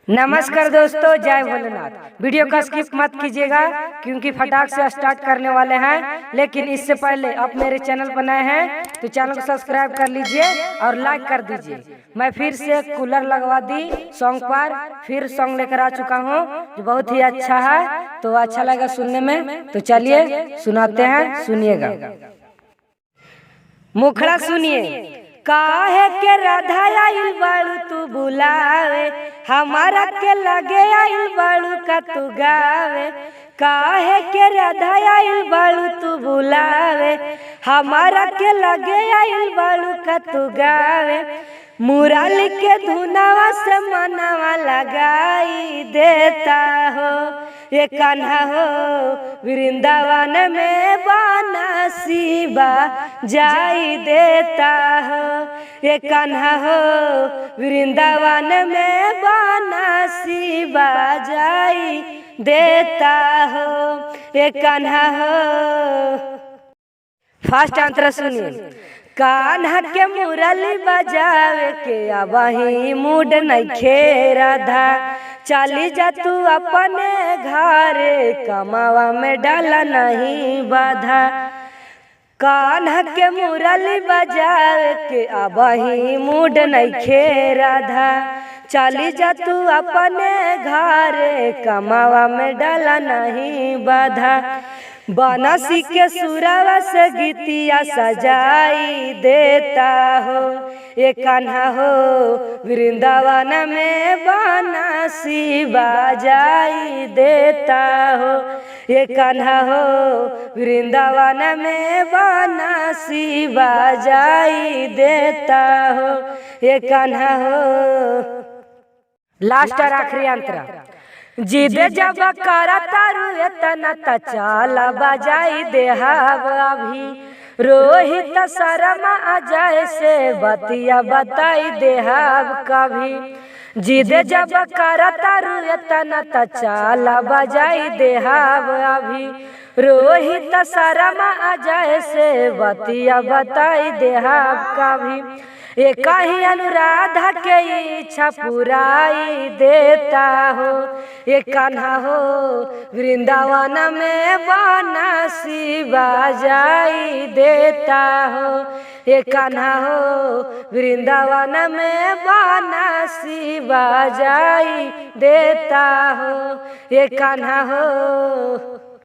नमस्कार दोस्तों, जय भोलेनाथ। वीडियो का स्किप मत कीजिएगा क्योंकि फटाक से स्टार्ट करने वाले हैं। लेकिन इससे पहले आप मेरे चैनल पर नए हैं तो चैनल को सब्सक्राइब कर लीजिए और लाइक कर दीजिए। मैं फिर से कूलर लगवा दी सॉन्ग पर, फिर सॉन्ग लेकर आ चुका हूँ जो बहुत ही अच्छा है, तो अच्छा लगा सुनने में। तो चलिए सुनाते हैं, सुनिएगा। मुखड़ा सुनिए। काहे के राधा आइल बाड़ू तू बुलावे, हमारा के लगे आइल बाड़ू का तू गावे। काहे के राधा आइल बाड़ू तू बुलावे, हमारा के लगे आइल बाड़ू का तू गावे। मुराली के धुनावा से मनावा लगाई देता हो, ये कान्हा हो वृंदावन में बांसुरी बजाई देता हो। ये कान्हा हो वृंदावन में बांसुरी बजाई देता हो, ये कान्हा हो। फास्ट आंसर सुनिए। कान्हा के मुरली बजावे के अबही मूड नइखे राधा, चली जा तू अपने घरे कमावा में डाला नहीं बाधा। कान्हा के मुरली बजावे के अबही मूड नइखे राधा, चली जा तू अपने घरे कमावा में डाला नहीं बाधा। बांसुरी के सुरवा से गीतिया सजाई देता हो, ये कान्हा हो वृंदावन में बांसुरी बजाई देता हो। ये कान्हा हो वृंदावन में बांसुरी बजाई देता हो, ये कान्हा हो। लास्ट और आखिरी अंतरा। जिद जब करा तारू एतना त चाल बजाई देहाब अभी, रोहित शर्मा आ जाए से बतिया बताई देहाब कभी। जिद जब करा तारू एतना त चाल बजाई देहाब अभी, रोहित शर्मा आ जाए से बतिया बताई देहाब कभी। एक ही अनुराधा के इच्छा पुराई देता हो, ये कान्हा हो वृंदावन में बांसुरी बजाई देता हो। ये कान्हा हो वृंदावन में बांसुरी बजाई देता हो, ये कान्हा हो।